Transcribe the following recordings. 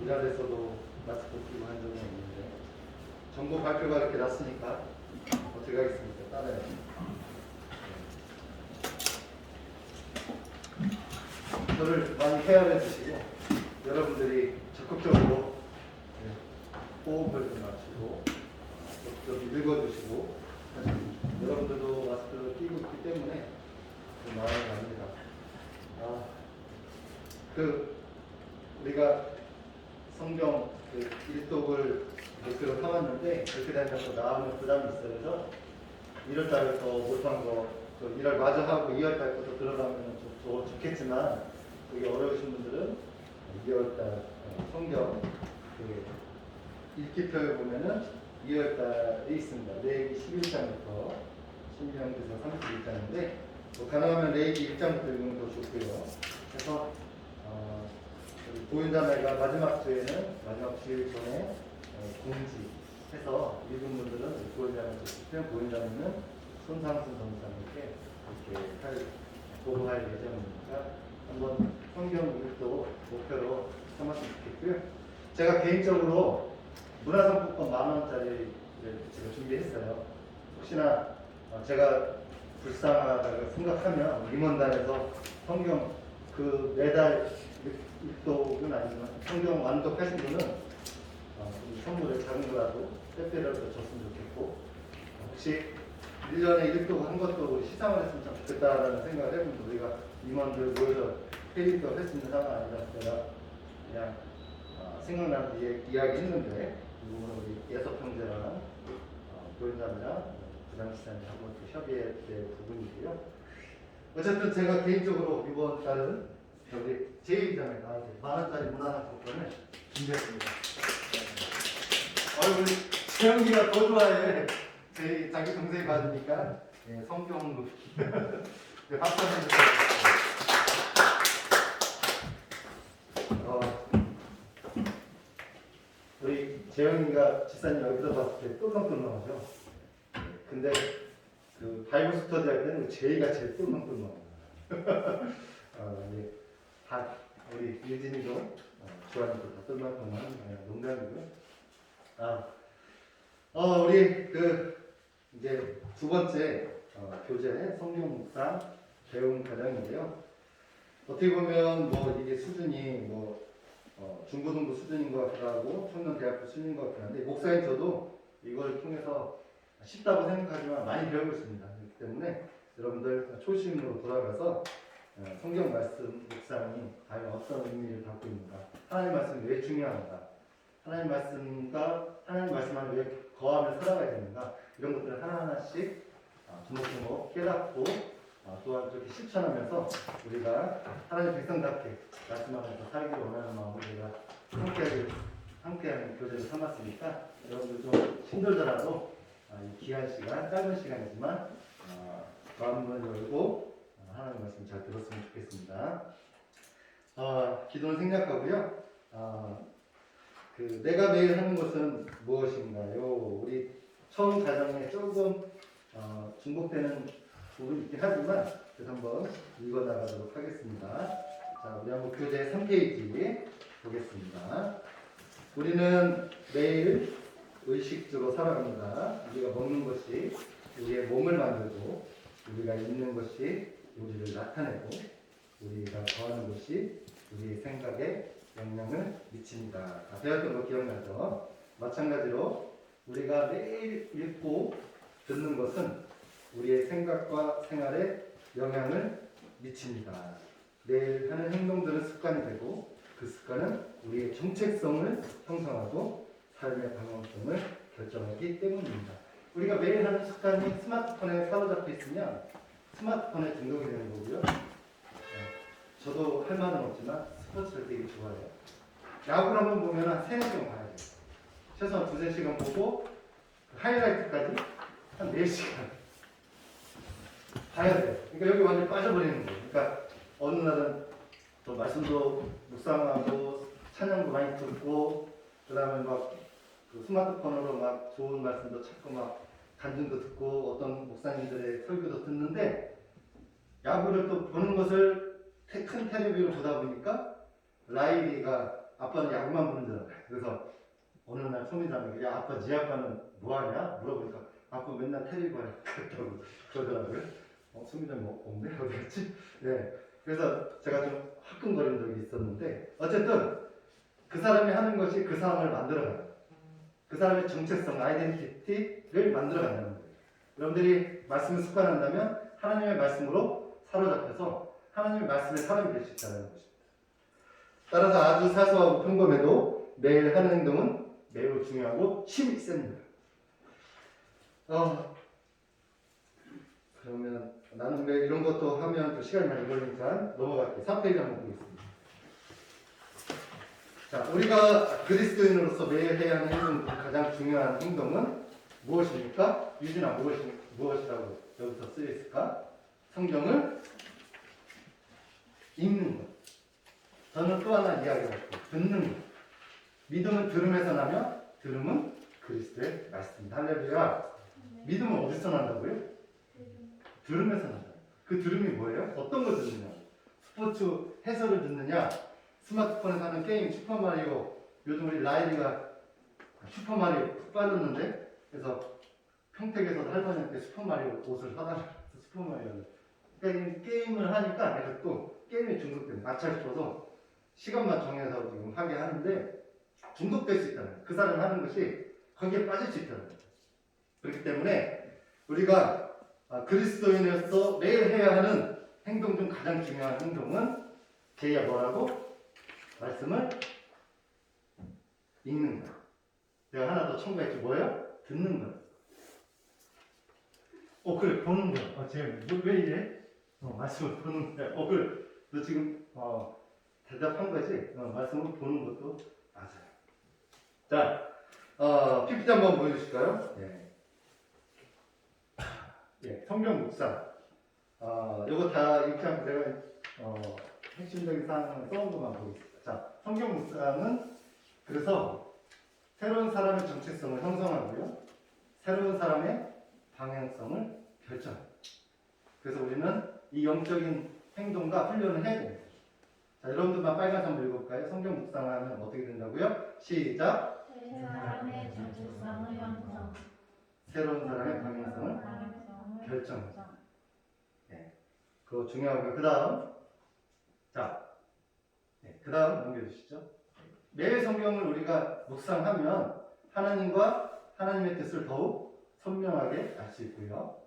이랄에서도 마스크 끼고 한 적은 없는데 정부 발표가 이렇게 났으니까 어떻게 하겠습니까? 따라야죠. 저를 많이 헤아려 주시고 여러분들이 적극적으로 호흡을 좀 맞추고 좀 읽어주시고 여러분들도 마스크를 끼고 있기 때문에 좀 마음이 갑니다. 우리가 성경 일독을 목표로 삼았는데 그렇게 되면서 나오는 부담이 있어요. 그래서 1월달부터 못한 거 1월 마저 하고 2월달부터 들어가면 좀 좋겠지만 그게 어려우신 분들은 2월달 성경 읽기표에 보면은 2월달에 있습니다. 레위기 11장부터 신명기서 31장인데 가능하면 레위기 1장부터 읽으면 더 좋고요. 그래서 보인자매가 마지막 주에는 마지막 주일 전에 공지해서 읽은 분들은 보인자매 주시면 보인자매는 손상순 전사님께 이렇게 보고할 예정이니까 한번 성경 읽도 목표로 삼았으면 좋겠고요. 제가 개인적으로 문화상품권 10,000원짜리를 제가 준비했어요. 혹시나 제가 불쌍하다고 생각하면 임원단에서 성경 매달 읽독은 아니지만 성경 완독하신 분은 선물에 작은 거라도 빼빼라도 줬으면 좋겠고 혹시 1년에 읽독 한 것도 우리 시상을 했으면 참 좋겠다라는 생각을 해봅니다. 우리가 임원들 모여서 회의도 할 수 있는 상황 아니라 제가 그냥 생각나는 이야기 했는데 이 부분은 우리 예섭 형제랑 보인담이랑 부장시장이 한번 협의해야 될 부분이고요. 어쨌든 제가 개인적으로 이번 달은 우리 제2장에 나한테 10,000원짜리 문화상품권을 준비했습니다. 우리 재영이가 더 좋아해. 자기 동생이 받으니까 성경으로 박수 한번 주세요. 우리 재영이가 지사님 여기서 봤을 때 똘망똘망하죠. 근데 그 바이블 스터디 할 때는 제이가 제일 똘망똘망합니다. 우리 유진이도 주한이도 다 똘망똘망한 농담이고요. 우리 이제 두 번째 교재 성경 묵상 배움 과정인데요. 어떻게 보면 이게 수준이 중고등부 수준인 것 같기도 하고 청년대학교 수준인 것 같긴 한데 목사인 저도 이걸 통해서 쉽다고 생각하지만 많이 배우고 있습니다. 그렇기 때문에 여러분들 초심으로 돌아가서 성경 말씀 묵상이 과연 어떤 의미를 갖고 있는가, 하나님 말씀이 왜 중요한가, 하나님 말씀 안에 왜 거하며 살아가야 되는가, 이런 것들을 하나하나씩 주목주목 깨닫고 또한 그렇게 실천하면서 우리가 하나님 백성답게 말씀 안에서 살기를 원하는 마음으로 우리가 함께하는 교재를 삼았으니까 여러분들 좀 힘들더라도 이 귀한 시간, 짧은 시간이지만 마음을 열고 하나님 말씀 잘 들었으면 좋겠습니다. 기도는 생략하고요. 내가 매일 하는 것은 무엇인가요? 우리 처음 가정에 조금 중복되는 부분이 있긴 하지만 그래서 한번 읽어나가도록 하겠습니다. 자, 우리 한번 교재 3페이지 보겠습니다. 우리는 매일 의식주로 살아갑니다. 우리가 먹는 것이 우리의 몸을 만들고 우리가 입는 것이 우리를 나타내고 우리가 거하는 것이 우리의 생각에 영향을 미칩니다. 배웠던 거 기억나죠? 마찬가지로 우리가 매일 읽고 듣는 것은 우리의 생각과 생활에 영향을 미칩니다. 매일 하는 행동들은 습관이 되고 그 습관은 우리의 정체성을 형성하고 삶의 방향성을 결정하기 때문입니다. 우리가 매일 하는 습관이 스마트폰에 사로잡혀 있으면 스마트폰에 등록이 되는 거고요. 저도 할 말은 없지만 스포츠를 되게 좋아해요. 야구를 한번 보면 한 3-4시간 봐야 돼요. 최소한 2-3시간 보고 하이라이트까지 한 4시간 봐야 돼요. 그러니까 여기 완전 빠져버리는 거예요. 그러니까 어느 날은 또 말씀도 묵상하고 찬양도 많이 듣고 그 다음에 스마트폰으로 좋은 말씀도 찾고 간증도 듣고 어떤 목사님들의 설교도 듣는데 야구를 또 보는 것을 큰 텔레비로 보다 보니까 라이리가 아빠는 야구만 보는 줄 알아요. 그래서 어느 날 소민이한테 야 아빠 네 아빠는 뭐하냐 물어보니까 아빠 맨날 테레비 봐야 그랬다고 그러더라고요. 소민이 뭐 없네 어디 갔지? 네. 그래서 제가 좀 화끈거린 적이 있었는데 어쨌든 그 사람이 하는 것이 그 사람을 만들어가요. 그 사람의 정체성, 아이덴티티를 만들어간다는 거예요. 여러분들이 말씀을 습관한다면 하나님의 말씀으로 사로잡혀서 하나님의 말씀의 사람이 될 수 있다는 것입니다. 따라서 아주 사소하고 평범해도 매일 하는 행동은 매우 중요하고 힘이 셉니다. 그러면 나는 왜 이런 것도 하면 또 시간이 많이 걸리니까 넘어갈게요. 3페이지 한번 보겠습니다. 자, 우리가 그리스도인으로서 매일 해야 하는 행동 중 가장 중요한 행동은 무엇입니까? 유진아, 무엇이라고 여기서 쓰여 있을까? 성경을 읽는 것. 저는 또 하나 이야기할게요. 듣는 것. 믿음은 들음에서 나며 들음은 그리스도의 말씀입니다. 할렐루야. 믿음은 어디서 난다고요? 들음에서 난다. 그 들음이 뭐예요? 어떤 걸 듣느냐? 스포츠 해설을 듣느냐? 스마트폰에서 하는 게임 슈퍼마리오. 요즘 우리 라이리가 슈퍼마리오 푹 빠졌는데 그래서 평택에서도 할머니한테 슈퍼마리오 옷을 사달라고 슈퍼마리오를. 그러니까 게임을 하니까 내가 또 게임에 중독돼. 마찰 싶어서 시간만 정해서 지금 하게 하는데 중독될 수 있다는 거예요. 그 사람이 하는 것이 거기에 빠질 수 있다는 거예요. 그렇기 때문에 우리가 그리스도인으로서 매일 해야 하는 행동 중 가장 중요한 행동은 제야 뭐라고? 말씀을 읽는 거예요. 내가 하나 더 첨가했죠. 뭐예요? 듣는 거예요. 그래 보는 거야. 쟤 왜 이래? 말씀을 보는 거야. 그래 너 지금 대답한 거지? 말씀을 보는 것도 맞아요. 자, PPT 한번 보여주실까요? 예, 성경 묵상. 요거 다 이렇게 하면 제가 핵심적인 사항을 써온 것만 보겠습니다. 자, 성경 묵상은 그래서 새로운 사람의 정체성을 형성하고요. 새로운 사람의 방향성을 결정합니다. 그래서 우리는 이 영적인 행동과 훈련을 해야 됩니다. 자, 여러분들만 빨간 선물 읽어볼까요? 성경 묵상하면 어떻게 된다고요? 시작! 새로운 사람의 정체성을 형성. 새로운 사람의 방향성을 결정합니다. 네, 그거 중요하고요. 그 다음 그 다음 넘겨주시죠. 매일 성경을 우리가 묵상하면 하나님과 하나님의 뜻을 더욱 선명하게 알 수 있고요.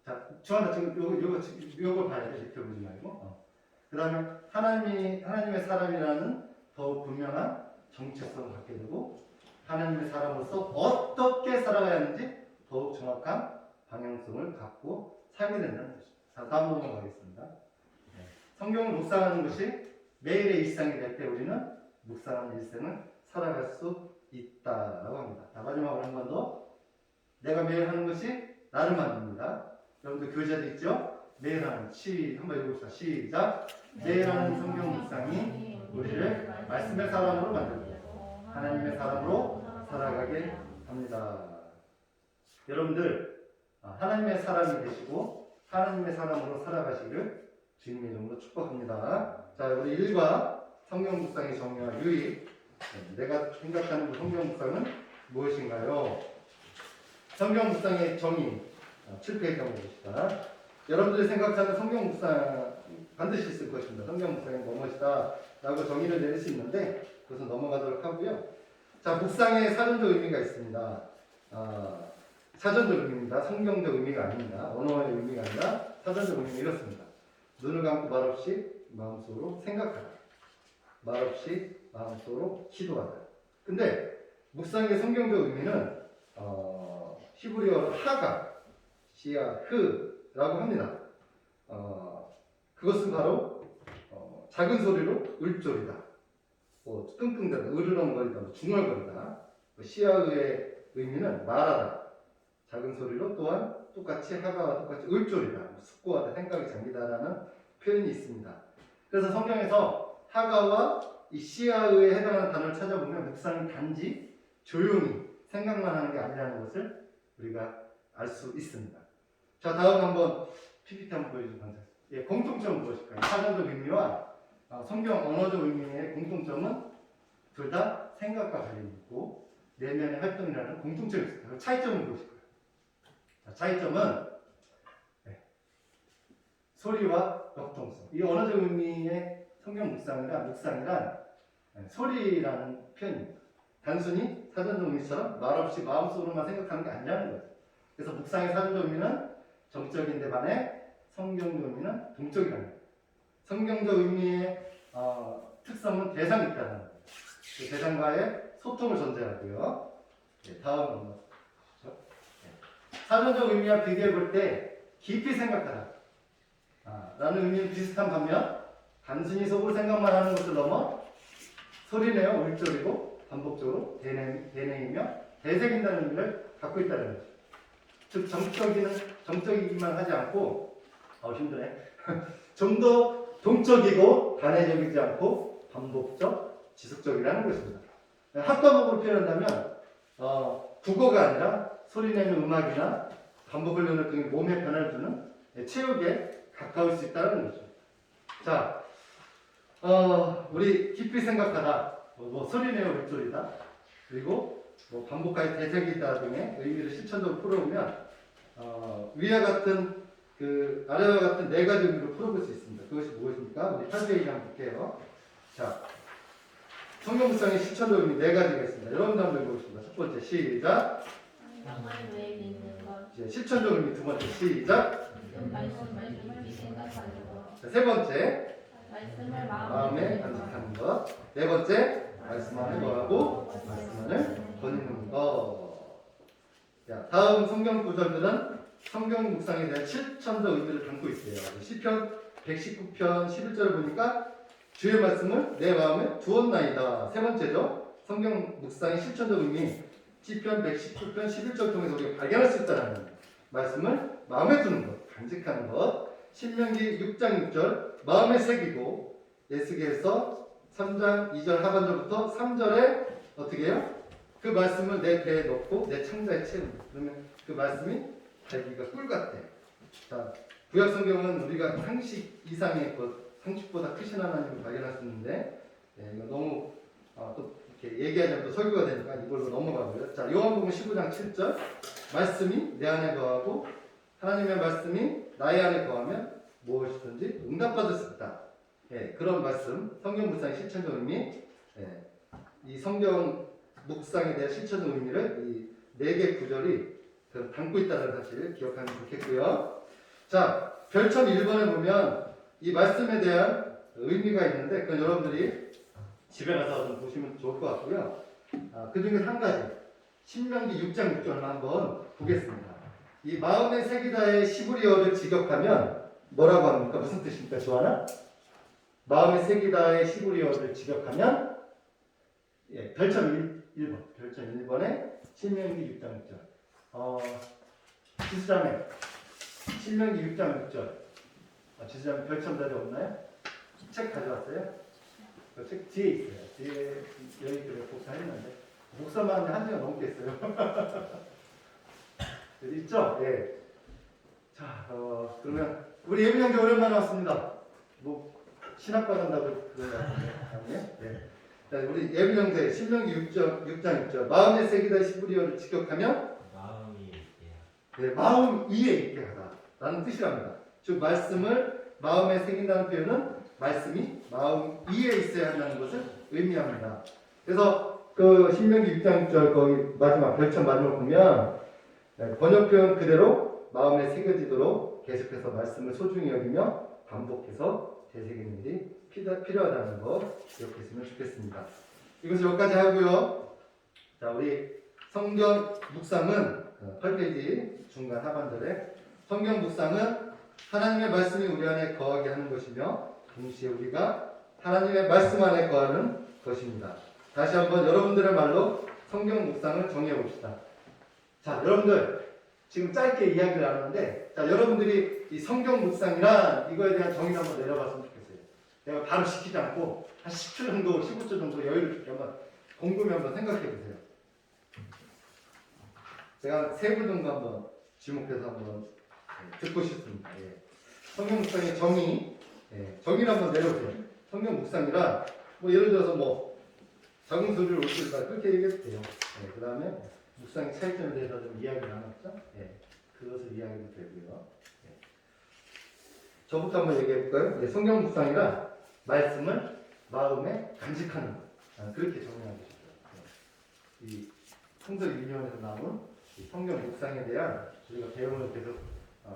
자, 주하나 지금 요거 봐야 돼. 이렇게 보지 말고. 그 다음에 하나님의 사람이라는 더욱 분명한 정체성을 갖게 되고 하나님의 사람으로서 어떻게 살아가야 하는지 더욱 정확한 방향성을 갖고 살게 된다는 것입니다. 자, 다음 넘어가겠습니다. 성경을 묵상하는 것이 매일의 일상이 될 때 우리는 묵상하는 일생을 살아갈 수 있다라고 합니다. 자, 마지막으로 한 번 더. 내가 매일 하는 것이 나를 만듭니다. 여러분들 교재도 있죠? 매일 하는 한번 읽어봅시다. 시작. 매일 하는 성경 묵상이 우리를 말씀의 사람으로 만들고 하나님의 사람으로 살아가게 합니다. 여러분들 하나님의 사람이 되시고 하나님의 사람으로 살아가시기를 주님의 이름으로 축복합니다. 자, 우리 일과 성경 묵상의 정의와 유익. 내가 생각하는 그 성경 묵상은 무엇인가요? 성경 묵상의 정의 7페이지 한번 봅시다. 여러분들이 생각하는 성경 묵상 반드시 있을 것입니다. 성경 묵상이 무엇이다 라고 정의를 내릴 수 있는데 그것은 넘어가도록 하고요. 자, 묵상의 사전적 의미가 있습니다. 사전적 의미입니다. 성경적 의미가 아닙니다. 언어의 의미가 아니라 사전적 의미는 이렇습니다. 눈을 감고 말없이 마음속으로 생각하라. 말없이 마음속으로 기도하라. 근데 묵상의 성경적 의미는 히브리어로 하가, 시야, 흐라고 합니다. 그것은 바로 작은 소리로 을조리다, 끙끙대다, 으르렁거리다, 중얼거리다. 시야의 의미는 말하다, 작은 소리로 또한 똑같이 하가와 똑같이 을조리다, 숙고하다, 생각이 잠기다라는 표현이 있습니다. 그래서 성경에서 하가와 이 시야에 해당하는 단어를 찾아보면 묵상이 단지 조용히 생각만 하는 게 아니라는 것을 우리가 알 수 있습니다. 자, 다음 한번 PPT 한번 보여주세요. 공통점은 무엇일까요? 사전적 의미와 성경 언어적 의미의 공통점은 둘 다 생각과 관련이 있고 내면의 활동이라는 공통점이 있습니다. 차이점은 무엇일까요? 자, 차이점은 소리와 역동성. 이 언어적 의미의 성경 묵상이란 소리라는 표현입니다. 단순히 사전적 의미처럼 말없이 마음속으로만 생각하는 게 아니라는 거죠. 그래서 묵상의 사전적 의미는 정적인데 반해 성경적 의미는 동적이라는 거예요. 성경적 의미의 특성은 대상이 있다는 거예요. 그 대상과의 소통을 전제하고요. 다음 넘어가시죠. 사전적 의미와 비교해 볼 때 깊이 생각하다 라는 의미는 비슷한 반면 단순히 속으로 생각만 하는 것을 넘어 소리내어 울적이고 반복적으로 대내이며 대새긴다는 의미를 갖고 있다는 거죠. 즉 정적이기만 하지 않고 힘드네. 좀 더 동적이고 단회적이지 않고 반복적, 지속적이라는 것입니다. 학과목으로 표현한다면 국어가 아니라 소리내는 음악이나 반복을 넣는 등의 몸에 변화를 주는 체육에 가까울 수 있다는 거죠. 자, 우리 깊이 생각하다, 소리내어 울소리다, 그리고 반복하여 대색이다 등의 의미를 실천적으로 풀어보면 위와 같은 아래와 같은 네 가지 의미로 풀어볼 수 있습니다. 그것이 무엇입니까? 우리 8페이지 한번 볼게요. 자, 성경 묵상의 실천적 의미 네 가지가 있습니다. 여러분도 한번 읽어보겠습니다. 첫 번째 시작. 성경을 왜 믿는 것? 이제 실천적 의미 두 번째 시작. 말씀을 생각하는 것. 자, 세 번째 말씀을 마음에 간직하는 것. 네 번째 말씀 안에 거하고 말씀 안을 거니는 것. 자, 다음 성경 구절들은 성경 묵상에 대한 실천적 의미를 담고 있어요. 시편 119편 11절을 보니까 주의 말씀을 내 마음에 두었나이다. 세 번째죠. 성경 묵상의 실천적 의미 시편 119편 11절 통해서 우리가 발견할 수 있다는 말씀을 마음에 두는 것, 간직하는 것. 신명기 6장 6절 마음에 새기고 에스겔서 3장 2절 하반절부터 3절에 어떻게 해요? 그 말씀을 내 배에 넣고 내 창자에 채운다. 그러면 그 말씀이 자기가 꿀 같대. 자, 구약 성경은 우리가 상식 이상의 것, 상식보다 크신 하나님을 발견할 수 있는데 이거 너무 또 이렇게 얘기하자면 또 설교가 되니까 이걸로 넘어가고요. 자, 요한복음 15장 7절 말씀이 내 안에 거하고 하나님의 말씀이 나의 안에 거하면 무엇이든지 응답받을 수 있다. 그런 말씀, 성경 묵상의 실천적 의미, 이 성경 묵상에 대한 실천적 의미를 이 네 개 구절이 담고 있다는 사실 기억하면 좋겠고요. 자, 별첨 1번에 보면 이 말씀에 대한 의미가 있는데 그건 여러분들이 집에 가서 좀 보시면 좋을 것 같고요. 그 중에 한 가지 신명기 6장 6절을 한번 보겠습니다. 이 마음에 새기다의 시브리어를 직역하면 뭐라고 합니까? 무슨 뜻입니까? 조하나? 마음에 새기다의 시브리어를 직역하면 별첨 1번 별첨 1번에 신명기 6장 6절 지수자매 신명기 6장 6절 지수자매 별첨 자리 없나요? 책 가져왔어요? 그 책 뒤에 있어요. 뒤에 여기 그래 복사했는데 복사만 한 시간 넘겠어요. 있죠? 예. 자, 그러면 우리 예비 형제 오랜만에 왔습니다. 뭐 신학 받는다고 그런 거 아니에요? 네. 자, 우리 예비 형제 신명기 6장 6절 마음에 새기다 시브리어를 직역하면 마음이 있게 네, 마음 이에 있게 하다라는 뜻이랍니다. 즉 말씀을 마음에 새긴다는 표현은 말씀이 마음 이에 있어야 한다는 것을 의미합니다. 그래서 그 신명기 6장 6절 거기 마지막 별첨 마지막 보면 번역표현 그대로 마음에 새겨지도록 계속해서 말씀을 소중히 여기며 반복해서 되새기는 일이 필요하다는 거 기억했으면 좋겠습니다. 이것을 여기까지 하고요. 자, 우리 성경 묵상은 8페이지 중간 하반절에 성경 묵상은 하나님의 말씀이 우리 안에 거하게 하는 것이며 동시에 우리가 하나님의 말씀 안에 거하는 것입니다. 다시 한번 여러분들의 말로 성경 묵상을 정해 봅시다. 자, 여러분들 지금 짧게 이야기를 나눴는데 자, 여러분들이 이 성경 묵상이란 이거에 대한 정의를 한번 내려봤으면 좋겠어요. 내가 바로 시키지 않고 한 10초 정도, 15초 정도 여유를 줄게 한번 곰곰이 한번 생각해 보세요. 제가 세 분 정도 한번 지목해서 한번 듣고 싶습니다. 성경 묵상의 정의, 정의를 한번 내려보세요. 성경 묵상이란 뭐 예를 들어서 뭐 작은 소리를 올릴까 그렇게 얘기해도 돼요. 네, 그 다음에 묵상의 차이점에 대해서 좀 이야기를 나눴죠. 네, 그것을 이야기도 되고요. 네. 저부터 한번 얘기해 볼까요? 네, 성경 묵상이란 말씀을 마음에 간직하는 것. 그렇게 정리하고 싶어요. 네. 이 성서 유니온에서 나온 이 성경 묵상에 대한 우리가 배움을 계속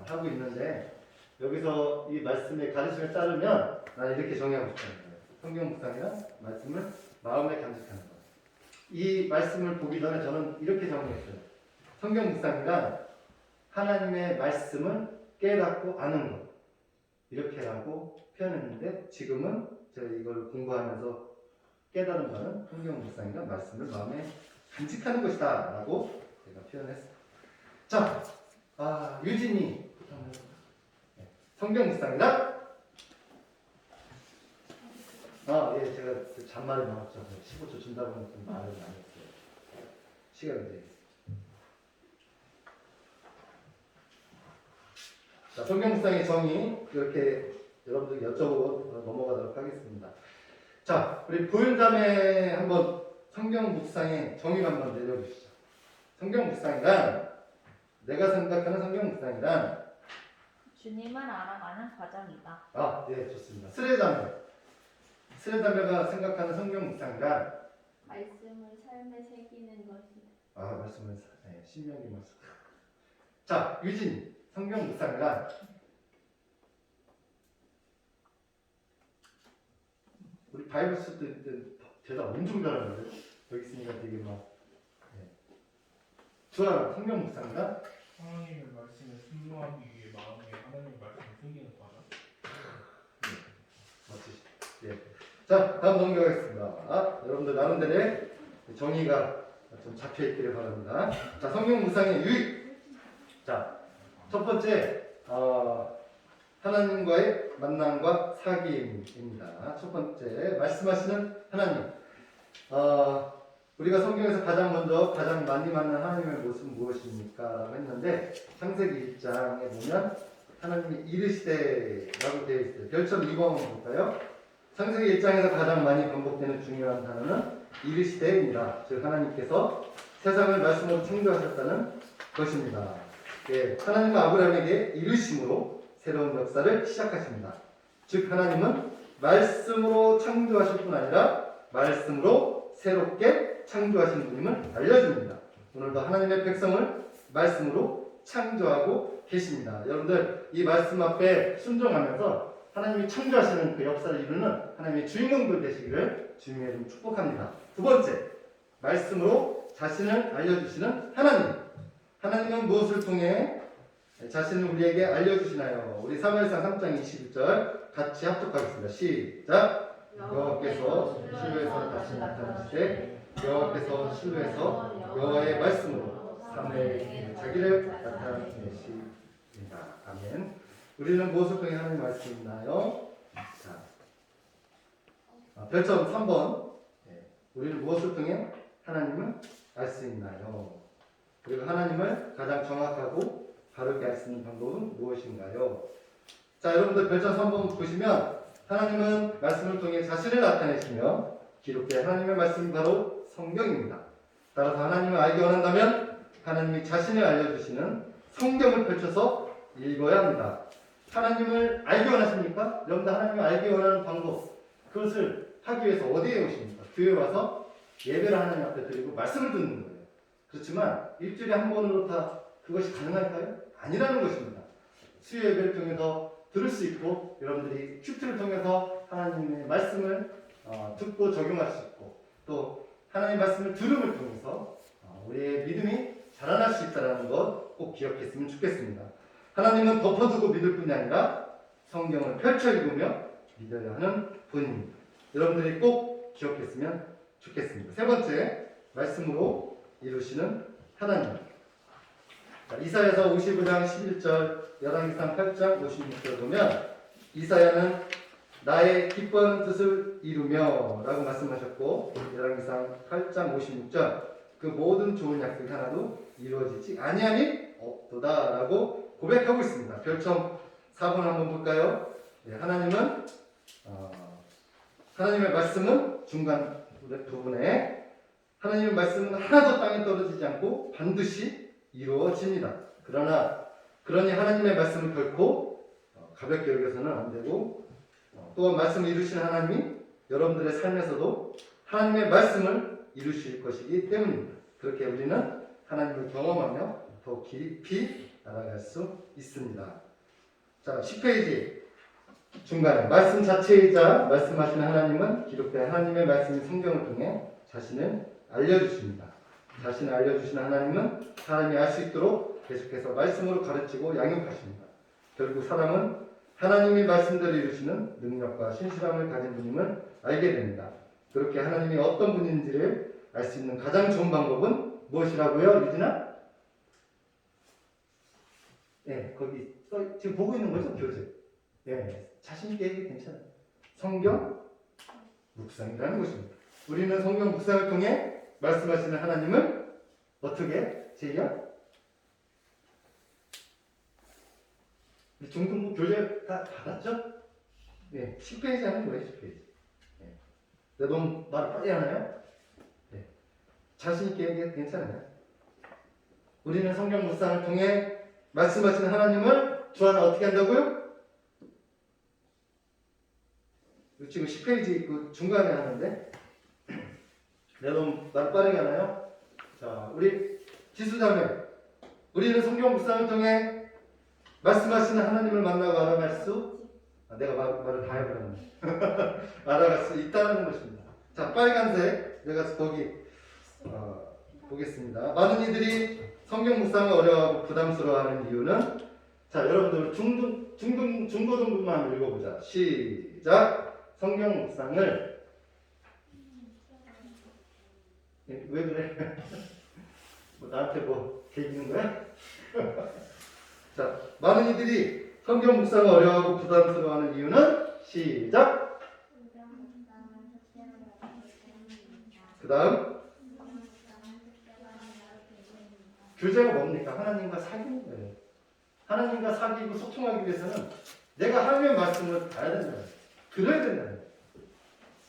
하고 있는데 여기서 이 말씀의 가르침에 따르면 나는 이렇게 정의하고 싶다는 거예요. 성경 묵상이란 말씀을 마음에 간직하는 것. 이 말씀을 보기 전에 저는 이렇게 정의했어요. 성경 묵상이란 하나님의 말씀을 깨닫고 아는 것. 이렇게라고 표현했는데 지금은 제가 이걸 공부하면서 깨달은 바는 성경 묵상이란 말씀을 마음에 간직하는 것이다 라고 제가 표현했습니다. 자, 유진이 성경 묵상이란 예, 제가 그 잔말이 나왔죠. 15초 준다고 하면 좀 말을 많이 했어요. 시간이 되겠습니다. 자, 성경 묵상의 정의 이렇게 여러분들 여쭤보고 넘어가도록 하겠습니다. 자, 우리 보윤자매 한번 성경 묵상의 정의를 한번 내려주시죠. 성경 묵상이란 내가 생각하는 성경 묵상이란 주님을 알아가는 과정이다. 네, 좋습니다. 스레자매가 생각하는 성경 묵상이란 말씀을 삶에 새기는 것이다. 말씀을 신명기 말씀. 자, 유진 성경 묵상이란 우리 바이블 쓸 때 대답 엄청 잘하는데 여기 있으니까 되게 막 좋아요. 성경 묵상이란 하나님의 말씀을 순종하기 위해 마음에 하나님의 말씀을 새기는 과정. 멋지시죠? 예. 자, 다음 넘겨가겠습니다. 여러분들 나름대로의 정의가 좀 잡혀 있기를 바랍니다. 자, 성경 묵상의 유익. 자, 첫 번째 하나님과의 만남과 사귐입니다. 첫 번째 말씀하시는 하나님. 우리가 성경에서 가장 먼저 가장 많이 만난 하나님의 모습은 무엇입니까? 라고 했는데 창세기 1장에 보면 하나님이 이르시되라고 되어 있어요. 별점 2번 볼까요? 창세기 1장에서 가장 많이 반복되는 중요한 단어는 이르시되입니다. 즉 하나님께서 세상을 말씀으로 창조하셨다는 것입니다. 예, 하나님은 아브라함에게 이르심으로 새로운 역사를 시작하십니다. 즉 하나님은 말씀으로 창조하실 뿐 아니라 말씀으로 새롭게 창조하신 분임을 알려줍니다. 오늘도 하나님의 백성을 말씀으로 창조하고 계십니다. 여러분들 이 말씀 앞에 순종하면서 하나님이 창조하시는 그 역사를 이루는 하나님의 주인공들 되시기를 주님의 이름 축복합니다. 두 번째, 말씀으로 자신을 알려주시는 하나님. 하나님은 무엇을 통해 자신을 우리에게 알려주시나요? 우리 사무엘상 3장 21절 같이 합독하겠습니다. 시작! 여호와께서 실로에서 다시 나타나시되 여호와께서 실로에서 여호와의 말씀으로 사무엘에게 자기를 나타내십니다. 아멘. 우리는 무엇을 통해 하나님의 말씀이 있나요? 자, 별점 3번. 우리는 무엇을 통해 하나님을 알 수 있나요? 그리고 하나님을 가장 정확하고 바르게 알 수 있는 방법은 무엇인가요? 자, 여러분들 별점 3번 보시면 하나님은 말씀을 통해 자신을 나타내시며 기록된 하나님의 말씀이 바로 성경입니다. 따라서 하나님을 알기 원한다면 하나님이 자신을 알려주시는 성경을 펼쳐서 읽어야 합니다. 하나님을 알기 원하십니까? 여러분들 하나님을 알기 원하는 방법, 그것을 하기 위해서 어디에 오십니까? 교회 와서 예배를 하나님 앞에 드리고 말씀을 듣는 거예요. 그렇지만 일주일에 한 번으로 다 그것이 가능할까요? 아니라는 것입니다. 수요 예배를 통해서 들을 수 있고 여러분들이 큐트를 통해서 하나님의 말씀을 듣고 적용할 수 있고 또 하나님의 말씀을 들음을 통해서 우리의 믿음이 자라날 수 있다는 것 꼭 기억했으면 좋겠습니다. 하나님은 덮어두고 믿을 뿐이 아니라 성경을 펼쳐 읽으며 믿어야 하는 분입니다. 여러분들이 꼭 기억했으면 좋겠습니다. 세 번째, 말씀으로 이루시는 하나님. 자, 이사야서 55장 11절, 열왕기상 8장 56절 보면 이사야는 나의 기쁜 뜻을 이루며 라고 말씀하셨고 열왕기상 8장 56절 그 모든 좋은 약속이 하나도 이루어지지 아니하니 없도다 라고 고백하고 있습니다. 별점 4번 한번 볼까요? 네, 하나님의 말씀은 중간 부분에 하나님의 말씀은 하나도 땅에 떨어지지 않고 반드시 이루어집니다. 그러니 하나님의 말씀을 결코 가볍게 여겨서는 안 되고 또한 말씀을 이루시는 하나님이 여러분들의 삶에서도 하나님의 말씀을 이루실 것이기 때문입니다. 그렇게 우리는 하나님을 경험하며 더 깊이 알아갈 수 있습니다. 자, 10페이지 중간에 말씀 자체이자 말씀하시는 하나님은 기록된 하나님의 말씀인 성경을 통해 자신을 알려주십니다. 자신을 알려주시는 하나님은 사람이 알 수 있도록 계속해서 말씀으로 가르치고 양육하십니다. 결국 사람은 하나님이 말씀대로 이루시는 능력과 신실함을 가진 분임을 알게 됩니다. 그렇게 하나님이 어떤 분인지를 알 수 있는 가장 좋은 방법은 무엇이라고요, 유진아? 네, 거기 지금 보고 있는 거죠, 교재. 네, 자신 있게 얘기 괜찮아요. 성경 묵상이라는 것입니다. 우리는 성경 묵상을 통해 말씀하시는 하나님을 어떻게 제이야? 중등부 교재 다 받았죠? 네, 10페이지 하는 거예요, 10페이지. 네. 내가 너무 말 빨리 하나요? 네. 자신있게 얘기해도 괜찮아요. 우리는 성경 묵상을 통해 말씀하시는 하나님을 주하나 어떻게 한다고요? 지금 10페이지 그 중간에 하는데 내가 너무 말 빠르게 하나요? 자, 우리 지수자매, 우리는 성경 묵상을 통해 말씀하시는 하나님을 만나고 알아갈 수 내가 말을 다 해버렸네. 알아갈 수 있다는 것입니다. 자, 빨간색 내가 거기 보겠습니다. 많은 이들이 성경 묵상을 어려워하고 부담스러워하는 이유는 자, 여러분들 중고등부만 읽어보자. 시작. 성경 묵상을 왜 그래? 뭐 나한테 뭐 개기는 거야? 자, 많은 이들이 성경 묵상을 어려워하고 부담스러워하는 이유는 시작. 그 다음 교제가 뭡니까? 하나님과 사귀는 거예요. 하나님과 사귀고 소통하기 위해서는 내가 하나님의 말씀을 봐야 된다. 들어야 된다.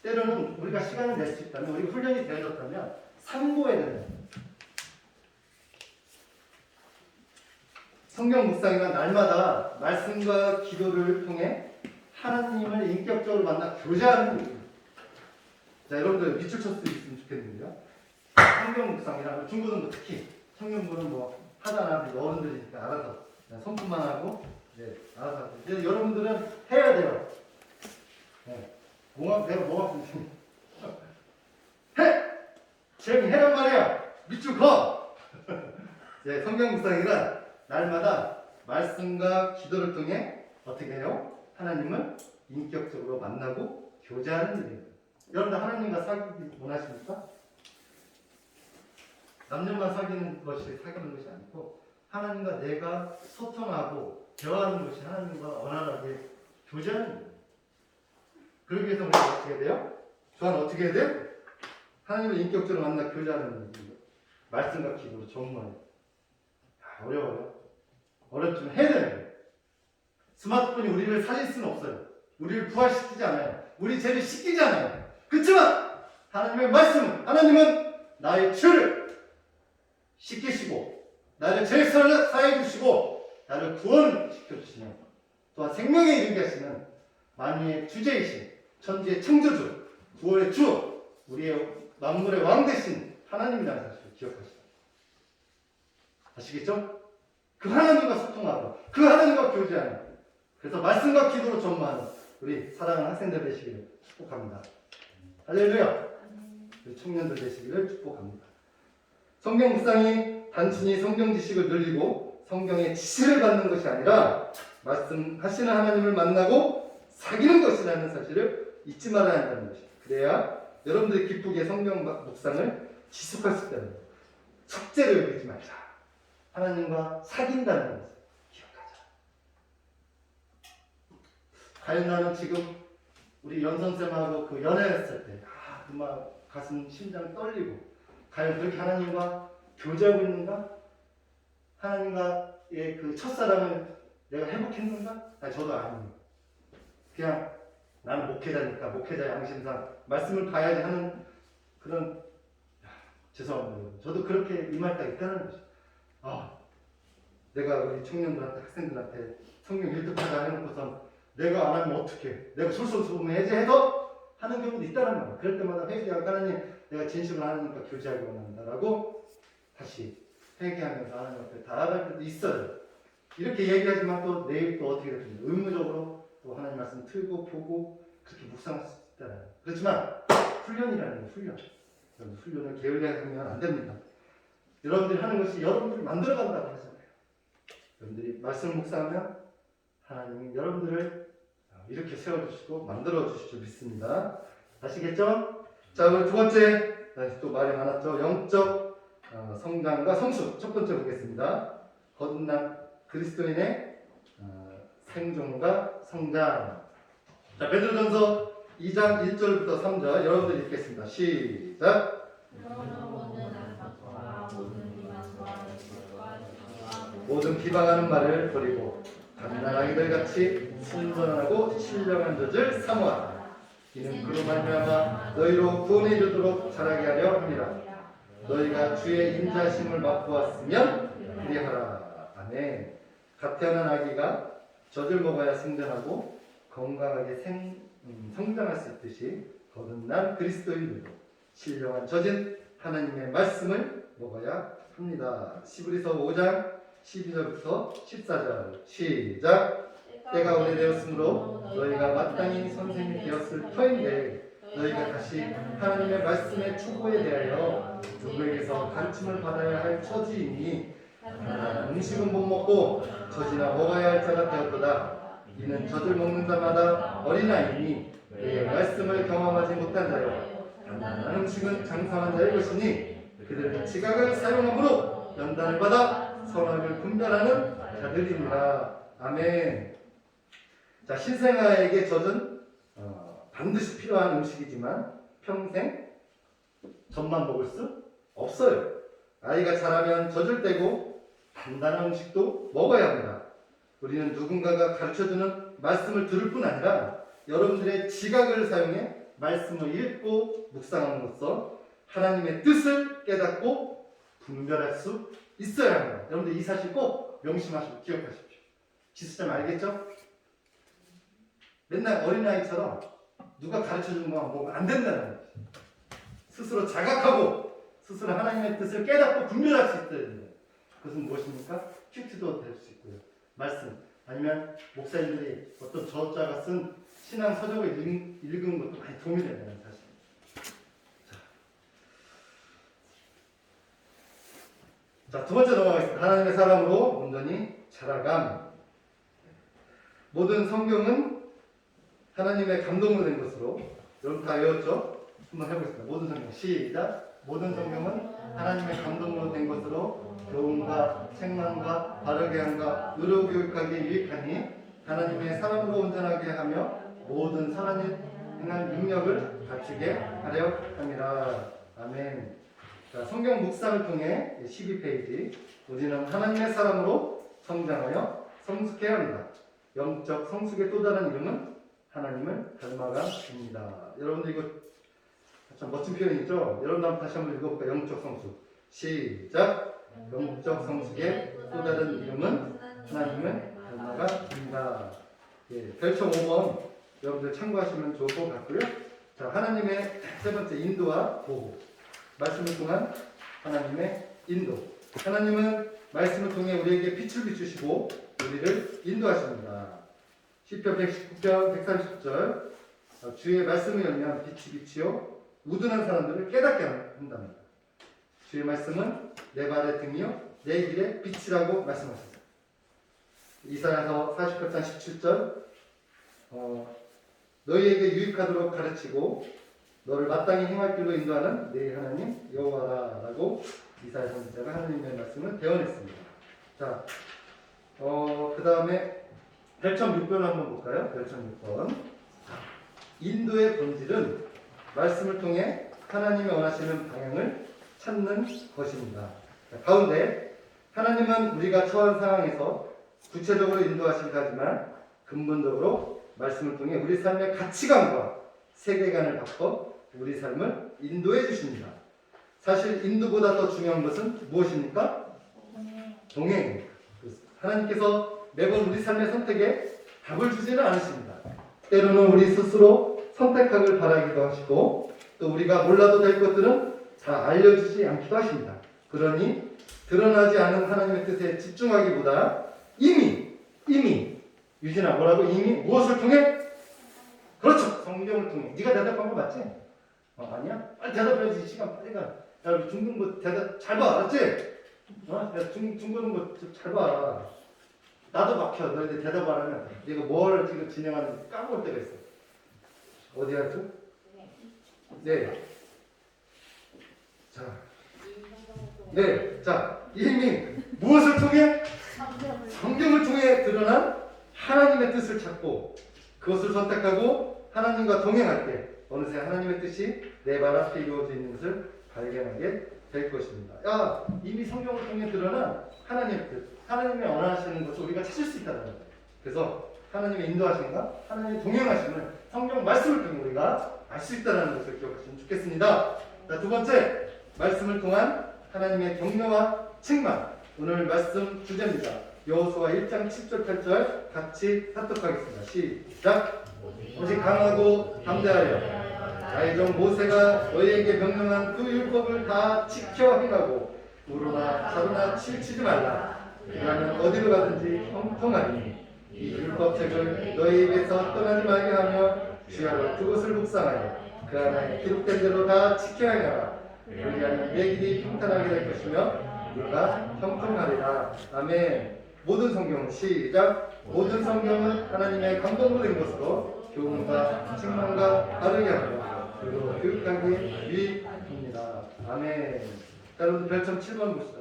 때로는 우리가 시간을 낼 수 있다면, 우리가 훈련이 되어졌다면 상고해야 된다. 성경 묵상이란 날마다 말씀과 기도를 통해 하나님을 인격적으로 만나 교제하는 거예요. 자, 여러분들 밑줄 쳤을 수 있으면 좋겠는데요. 성경 묵상이란 중고등부 특히 청년부는 뭐 하잖아. 어른들이니까 알아서 손품만 하고 이제 알아서 하고. 이제 여러분들은 해야 돼요. 네. 내가 뭐가 해! 쟤 해란 말이야. 밑줄 거. 네, 성경 묵상이란 날마다 말씀과 기도를 통해 어떻게 해요? 하나님을 인격적으로 만나고 교제하는 일이에요. 여러분들 하나님과 사귀기 원하십니까? 남녀만 사귀는 것이 아니고 하나님과 내가 소통하고 대화하는 것이 하나님과 원활하게 교제하는 거예요. 그러기 위해서 우리가 어떻게 해야 돼요? 저는 어떻게 해야 돼요? 하나님을 인격적으로 만나 교제하는 일이에요. 말씀과 기도로 정말 어려워요. 어렵지만 해야 되는 거예요. 스마트폰이 우리를 살릴 수는 없어요. 우리를 부활시키지 않아요. 우리 죄를 씻기지 않아요. 그렇지만 하나님의 말씀은, 하나님은 나의 죄를 씻기시고 나를 죄 사해 주시고 나를 구원시켜 주시며 또한 생명에 이르게 하시는 만유의 주제이신 천지의 창조주, 구원의 주, 우리의 만물의 왕 되신 하나님이라는 사실을 기억하시다. 아시겠죠? 그 하나님과 소통하고 그 하나님과 교제하는, 그래서 말씀과 기도로 전무하는 우리 사랑하는 학생들 되시기를 축복합니다. 할렐루야. 우리 청년들 되시기를 축복합니다. 성경 묵상이 단순히 성경 지식을 늘리고 성경의 지시를 받는 것이 아니라 말씀하시는 하나님을 만나고 사귀는 것이라는 사실을 잊지 말아야 한다는 것입니다. 그래야 여러분들이 기쁘게 성경 묵상을 지속할 수 있다는 거예요. 숙제를 여기지 말자. 하나님과 사귄다는 것을 기억하자. 과연 나는 지금 우리 연선쌤하고 그 연애했을 때 정말 가슴 심장 떨리고 과연 그렇게 하나님과 교제하고 있는가? 하나님과의 그 첫사랑을 내가 회복했는가? 아니, 저도 아닙니다. 그냥 나는 목회자니까 목회자 양심상 말씀을 봐야지 하는 그런 죄송합니다. 저도 그렇게 임할 때가 있다는 거죠. 내가 우리 청년들한테 학생들한테 성경 1등하자 해놓고선 내가 안 하면 어떡해? 내가 솔솔소문해야지 해서 하는 경우도 있다는 말이에요. 그럴 때마다 회개하고 하나님 내가 진심을 하나님과 교제하기 원한다라고 다시 회개하면서 하나님 앞에 다가갈 때도 있어요. 이렇게 얘기하지만 또 내일 또 어떻게 됩니까? 의무적으로 또 하나님 말씀 틀고 보고 그렇게 묵상할 수 있잖아요. 그렇지만 훈련이라는 건 훈련. 훈련을 게을리하게 하면 안 됩니다. 여러분들이 하는 것이 여러분들을 만들어간다고 하잖아요. 여러분들이 말씀을 묵상하면 하나님이 여러분들을 이렇게 세워주시고 만들어주실 줄 믿습니다. 아시겠죠? 자, 우리 두 번째, 또 말이 많았죠. 영적 성장과 성숙. 첫 번째 보겠습니다. 거듭난 그리스도인의 생존과 성장. 자, 베드로전서 2장 1절부터 3절 여러분들 읽겠습니다. 시작. 모든 비방하는 말을 버리고 단단하게 너희같이 순전하고 신령한 젖을 사모하라. 이는 그로 말미암아 너희로 구원에 이르도록 자라게 하려 합니다. 너희가 주의 인자심을 맛보았으면 그리하라. 아멘. 갓 태어난 아기가 젖을 먹어야 생존하고 건강하게 성장할 수 있듯이 거듭난 그리스도인들도 신령한 젖은 하나님의 말씀을 먹어야 합니다. 시브리서 5장 12절부터 14절 시작. 때가 오래되었으므로 너희가 마땅히 선생이 되었을 터인데 너희가 다시 하나님의 말씀의 추구에 대하여 누구에게서 가르침을 받아야 할 처지이니 음식은 못 먹고 젖이나 먹어야 할 자가 되었도다. 이는 젖을 먹는 자마다 어린아이니 내 말씀을 경험하지 못한 자요 단단한 음식은 장성한 자의 것이니 그들은 지각을 사용함으로 연단을 받아 선악을 분별하는 자들이니라. 아멘. 자, 신생아에게 젖은 반드시 필요한 음식이지만 평생 젖만 먹을 수 없어요. 아이가 자라면 젖을 떼고 단단한 음식도 먹어야 합니다. 우리는 누군가가 가르쳐주는 말씀을 들을 뿐 아니라 여러분들의 지각을 사용해 말씀을 읽고 묵상함으로써 하나님의 뜻을 깨닫고 분별할 수 있어야 합니다. 여러분들 이 사실 꼭 명심하시고 기억하십시오. 지수점 알겠죠? 맨날 어린아이처럼 누가 가르쳐주는 것만 보면 안 된다는 거죠. 스스로 자각하고 스스로 하나님의 뜻을 깨닫고 분별할 수 있어야 됩니다. 그것은 무엇입니까? 큐티도 될 수 있고요. 말씀 아니면 목사님들이 어떤 저자가 쓴 신앙 서적을 읽은 것도 많이 도움이 된다는 사실. 자, 두 번째 넘어가겠습니다. 하나님의 사람으로 온전히 자라감. 모든 성경은 하나님의 감동으로 된 것으로 여러분 다 외웠죠? 한번 해보겠습니다. 모든 성경 시작. 모든 성경은 하나님의 감동으로 된 것으로 교훈과 책망과 바르게 함과 의료 교육하기에 유익하니 하나님의 사람으로 온전하게 하며 모든 선한 일 행할 능력을 갖추게 하려 함이라. 아멘. 자, 성경 묵상을 통해 12페이지 우리는 하나님의 사람으로 성장하여 성숙해야 합니다. 영적 성숙의 또 다른 이름은 하나님을 닮아감입니다. 여러분들 이거 참 멋진 표현이죠? 여러분 다시 한번 읽어볼까요? 영적 성숙 시작. 영적 성숙의 또 다른 이름은 하나님을 닮아감입니다. 예, 별점 5번 여러분들 참고하시면 좋을 것 같고요. 자, 하나님의 세 번째 인도와 보호. 말씀을 통한 하나님의 인도. 하나님은 말씀을 통해 우리에게 빛을 비추시고 우리를 인도하십니다. 시편 119편 130절 주의 말씀을 열면 빛이 비치어 우둔한 사람들을 깨닫게 한답니다. 주의 말씀은 내 발의 등이요 내 길의 빛이라고 말씀하셨어요. 이사야서 48장 17절 너희에게 유익하도록 가르치고 너를 마땅히 행할 길로 인도하는 내 하나님 여호와라 라고 이사야 선지자가 하나님의 말씀을 대언했습니다. 자, 그 다음에 별점 6번을 한번 볼까요? 별점 6번. 인도의 본질은 말씀을 통해 하나님이 원하시는 방향을 찾는 것입니다. 자, 가운데 하나님은 우리가 처한 상황에서 구체적으로 인도하시기도 하지만 근본적으로 말씀을 통해 우리 삶의 가치관과 세계관을 바꿔 우리 삶을 인도해 주십니다. 사실 인도보다 더 중요한 것은 무엇입니까? 동행입니다. 하나님께서 매번 우리 삶의 선택에 답을 주지는 않으십니다. 때로는 우리 스스로 선택하길 바라기도 하시고 또 우리가 몰라도 될 것들은 다 알려주지 않기도 하십니다. 그러니 드러나지 않은 하나님의 뜻에 집중하기보다 이미 유진아 뭐라고? 이미 무엇을 통해? 그렇죠. 성경을 통해. 네가 대답한 거 맞지? 아니야? 빨리 대답해야지. 시간 빨리 가. 야 우리 중등부 대답 잘 봐. 알았지? 야 중등부 잘 봐. 나도 막혀. 너희들 대답 안 하면 내가 뭘 지금 진행하는지 까먹을 때가 있어. 어디 갔죠? 네. 자. 네. 자, 이미 무엇을 통해? 성경을 통해 드러난 하나님의 뜻을 찾고 그것을 선택하고 하나님과 동행할 때 어느새 하나님의 뜻이 내 발 앞에 이루어져 있는 것을 발견하게 될 것입니다. 야, 이미 성경을 통해 드러난 하나님의 뜻, 하나님의 원하시는 것을 우리가 찾을 수 있다는 거예요. 그래서 하나님의 인도하심과 하나님의 동행하심을 성경 말씀을 통해 우리가 알 수 있다는 것을 기억하시면 좋겠습니다. 자, 두 번째, 말씀을 통한 하나님의 격려와 책망. 오늘 말씀 주제입니다. 여호수아 1장 7절 8절 같이 합독하겠습니다. 시작. 오직 강하고 담대하여 나의 종 모세가 너희에게 명령한 그 율법을 다 지켜 행하고 우로나 자로나 치우치지 말라. 그러면 어디로 가든지 형통하니 이 율법책을 너희 입에서 떠나지 말게 하며 주야로 그것을 묵상하여 그 안에 기록된 대로 다 지켜 행하라. 그리하면 내 길이 평탄하게 될 것이며 네가 형통하리라. 아멘. 모든 성경은 시작. 모든 성경은 하나님의 감동으로 된 것으로 교훈과 책망과 바르게 하며 그리고 교육하기에 유익합니다. 아멘. 자, 여러분 별점 7번 봅시다.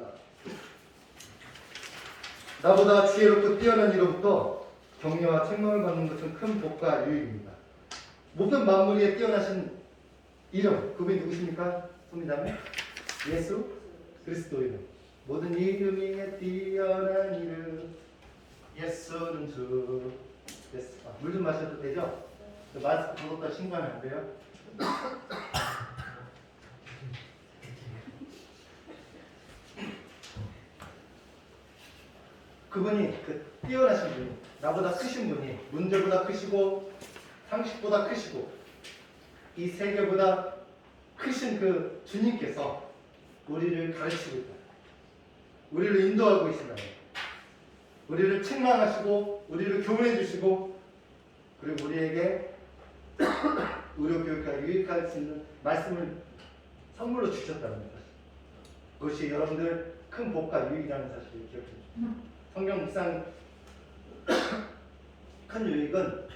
나보다 지혜롭고 뛰어난 이로부터 격려와 책망을 받는 것은 큰 복과 유익입니다. 모든 만물에 뛰어나신 이름, 그분이 누구십니까? 손이다면 예수 그리스도 이름. 모든 이름 위에 뛰어난 이름 예수는 주. 예수. 물 좀 마셔도 되죠? 마스크 벗었다 신고하면 안 돼요? 그분이 그 뛰어나신 분이 나보다 크신 분이 문제보다 크시고 상식보다 크시고 이 세계보다 크신 그 주님께서 우리를 가르치고 있다. 우리를 인도하고 계신다. 우리를 책망하시고 우리를 교훈해 주시고 그리고 우리에게 의료 교육과 유익할 수 있는 말씀을 선물로 주셨다는 것. 그것이 여러분들 큰 복과 유익이라는 사실을 기억해 주십시오. 성경 묵상 큰 유익은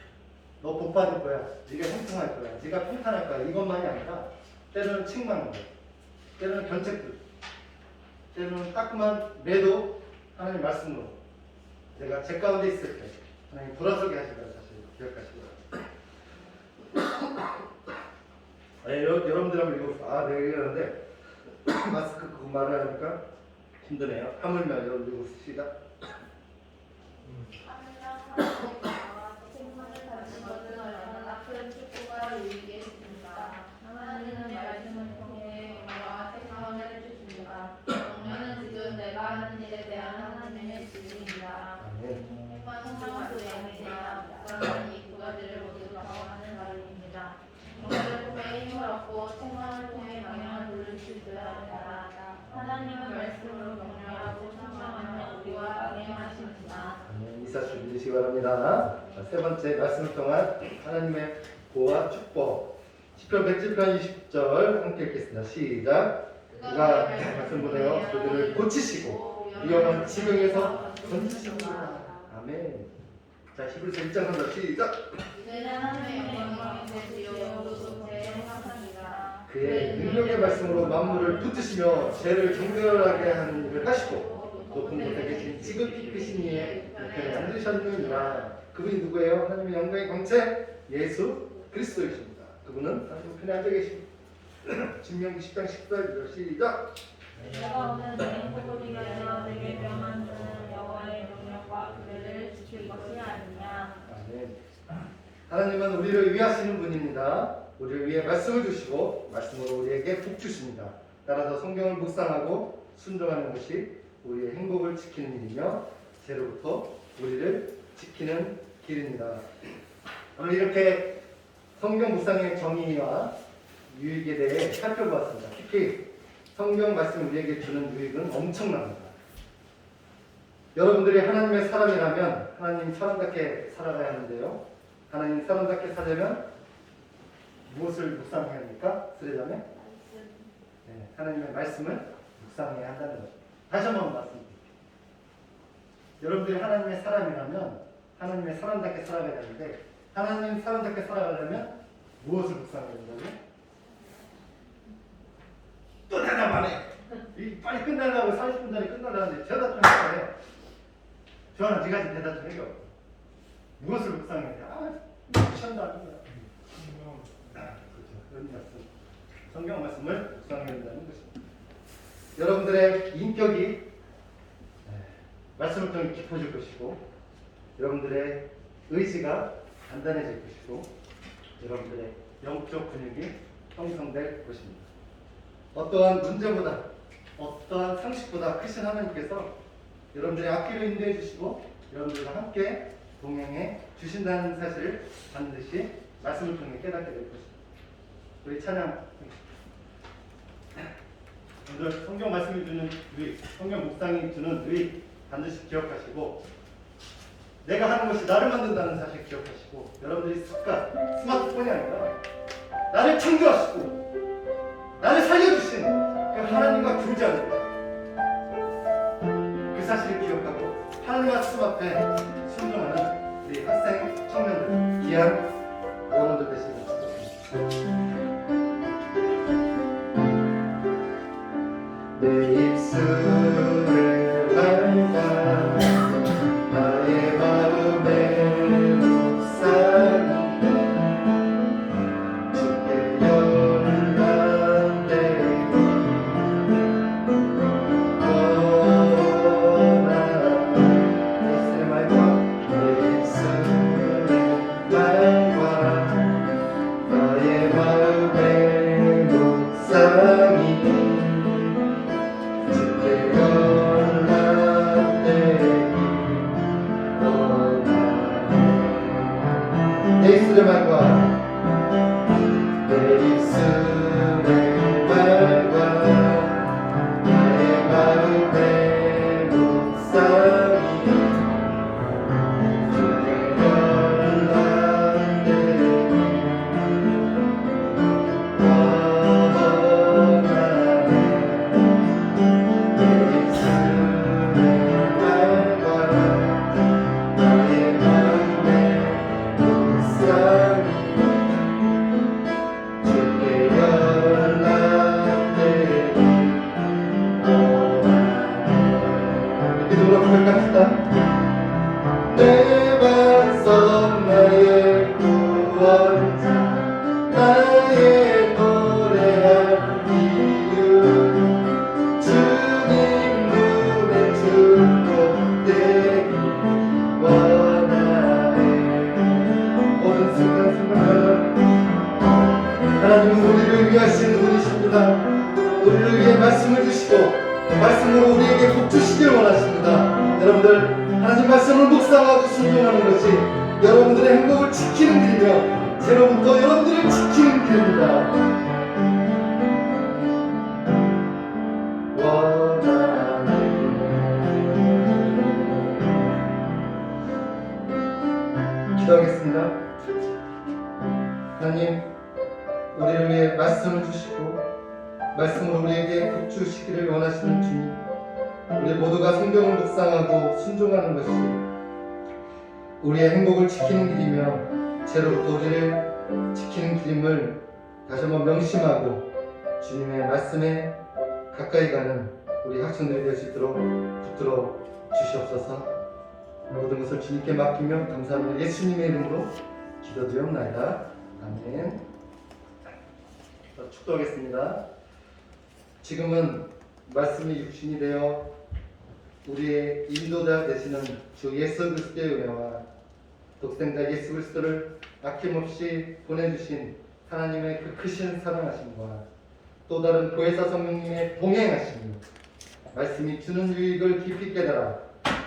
너 복 받을 거야. 네가 형통할 거야. 네가 평탄할 거야. 이것만이 아니라 때로는 책망, 때로는 견책들, 때로는 따끔한 매도 하나님 말씀으로 내가 제 가운데 있을 때 하나님 돌아서게 하신다는 사실 기억하시고요. 여러분들 한번 읽어봅시다. 내가 얘기하는데 마스크 그거 말을 하니까 힘드네요. 하물며 여러분 읽어봅시다. 하나님은 말씀을 통해 우리와 책망을 해주십니다. 정면은 지금 내가 하는 일에 대한 하나님의 지식입니다. 책망은 양에 대한 그러한 이 두 가지를 모두 경험하는 말입니다. 정면을 통해 힘을 얻고 책망을 통해 방향을 돌릴 수 있어야 합니다. 하나님은 말씀으로 격려하고 책망하며 우리와 동행하십니다. 이 사실 믿으시기 바랍니다. 세 번째 말씀을 통한 하나님의 보호와 축복. 시편 107편 20절 함께 읽겠습니다. 시작. 그가 말씀 보내어 그들을 고치시고 위험한 지경에서 건지십니다. 아멘. 자, 히브리서 1장 3절 시작. 그의 능력의 말씀으로 만물을 붙드시며 죄를 정결하게 하는 일을 하시고 높은 곳에 계신 지극히 크신 이의 우편에 앉으셨느니라. 그분이 누구예요? 하나님의 영광의 광채 예수 그리스도이십니다. 그분은 하나님 편에 앉아 계십니다. 신명기 10장 14절 시작. 내가 오늘 내 소리가 되어 내게 명한 자는 여호와의 명령과 규례를 지킬 것이 아니냐. 아멘. 하나님은 우리를 위하시는 분입니다. 우리를 위해 말씀을 주시고 말씀으로 우리에게 복 주십니다. 따라서 성경을 묵상하고 순종하는 것이 우리의 행복을 지키는 일이며 죄로부터 우리를 지키는 길입니다. 오늘 이렇게 성경 묵상의 정의와 유익에 대해 살펴보았습니다. 특히 성경 말씀이 우리에게 주는 유익은 엄청납니다. 여러분들이 하나님의 사람이라면 하나님 사람답게 살아가야 하는데요. 하나님 사람답게 살려면 무엇을 묵상해야 합니까? 쓰레자매? 네, 하나님의 말씀을 묵상해야 한다는 거죠. 다시 한번 말씀드릴게요. 여러분들이 하나님의 사람이라면 하나님의 사람답게 살아가야 하는데 하나님 사람답게 살아가려면 무엇을 묵상해야 된다고요? 또 대답 안 해. 빨리 끝나려고 40분 전에 끝나려는데 대답 좀 해요. 저는 네 가지 대답 좀 해요. 무엇을 묵상해야 돼? 시험도 아닙니다. 그렇죠. 그런 말씀. 성경 말씀을 묵상해야 된다는 것입니다. 여러분들의 인격이 말씀을 통해 깊어질 것이고 여러분들의 의지가 단단해질 것이고 여러분들의 영적 근육이 형성될 것입니다. 어떠한 문제보다 어떠한 상식보다 크신 하나님께서 여러분들의 앞길을 인도해 주시고 여러분들과 함께 동행해 주신다는 사실을 반드시 말씀을 통해 깨닫게 될 것입니다. 우리 찬양 오늘 성경 말씀이 주는 유익, 성경 묵상이 주는 유익 반드시 기억하시고 내가 하는 것이 나를 만든다는 사실 기억하시고 여러분들이 습관, 스마트폰이 아니라 나를 창조하시고 나를 살려주신 그 하나님과 교제하는 거예요. 그 사실을 기억하고 하나님 말씀 앞에 순종하는 우리 학생, 청년들, 귀한 여러분들 되시면 좋겠습니다. 내 입술을 밟아 나의 마음에 묵상이 주께 연락되고 내 입술을 밟아 내 입술을 밟아 나의 마음에 묵상이 주께 연락되기 원하네 내 입술을 밟아 나의 마음에 묵상이 주께 연락되기 원하네 믿음으로 고백합시다. 내 반석 나의 구원자 나의 노래할 이유 주님 눈에 축복되기 원하네 모든 순간순간 하나님은 우리를 위하신 분이십니다. 우리를 위해 말씀을 주시고 말씀으로 우리에게 복 주시길 원하십니다. 여러분들 하나님 말씀을 묵상하고 순종하는 것이 여러분들의 행복을 지키는 길이며 죄로부터 여러분들을 지키는 길입니다. 원하네 기도하겠습니다. 하나님 우리를 위해 말씀을 주시고 말씀으로 우리에게 복 주시기를 원하시는 주님 우리 모두가 성경을 묵상하고 순종하는 것이 우리의 행복을 지키는 길이며 죄로부터 우리를 지키는 길임을 다시 한번 명심하고 주님의 말씀에 가까이 가는 우리 학생들이 될 수 있도록 붙들어 주시옵소서. 모든 것을 주님께 맡기며 감사하며 예수님의 이름으로 기도드리옵나이다. 아멘. 축도하겠습니다. 지금은 말씀이 육신이 되어 우리의 인도자 되시는 주 예수 그리스도의 은혜와 독생자 예수 그리스도를 아낌없이 보내주신 하나님의 그 크신 사랑하심과 또 다른 보혜사 성령님의 동행하심이 말씀이 주는 유익을 깊이 깨달아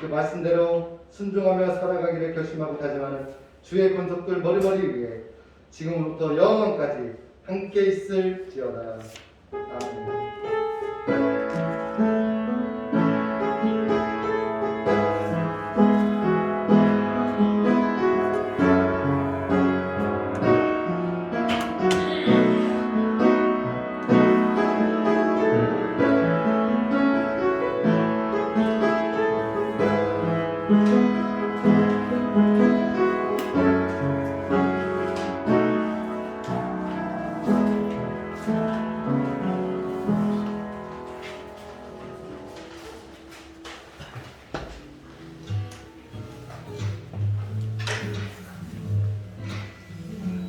그 말씀대로 순종하며 살아가기를 결심하고 다짐하는 주의 권속들 머리머리 위에 지금부터 영원까지 함께 있을지어다.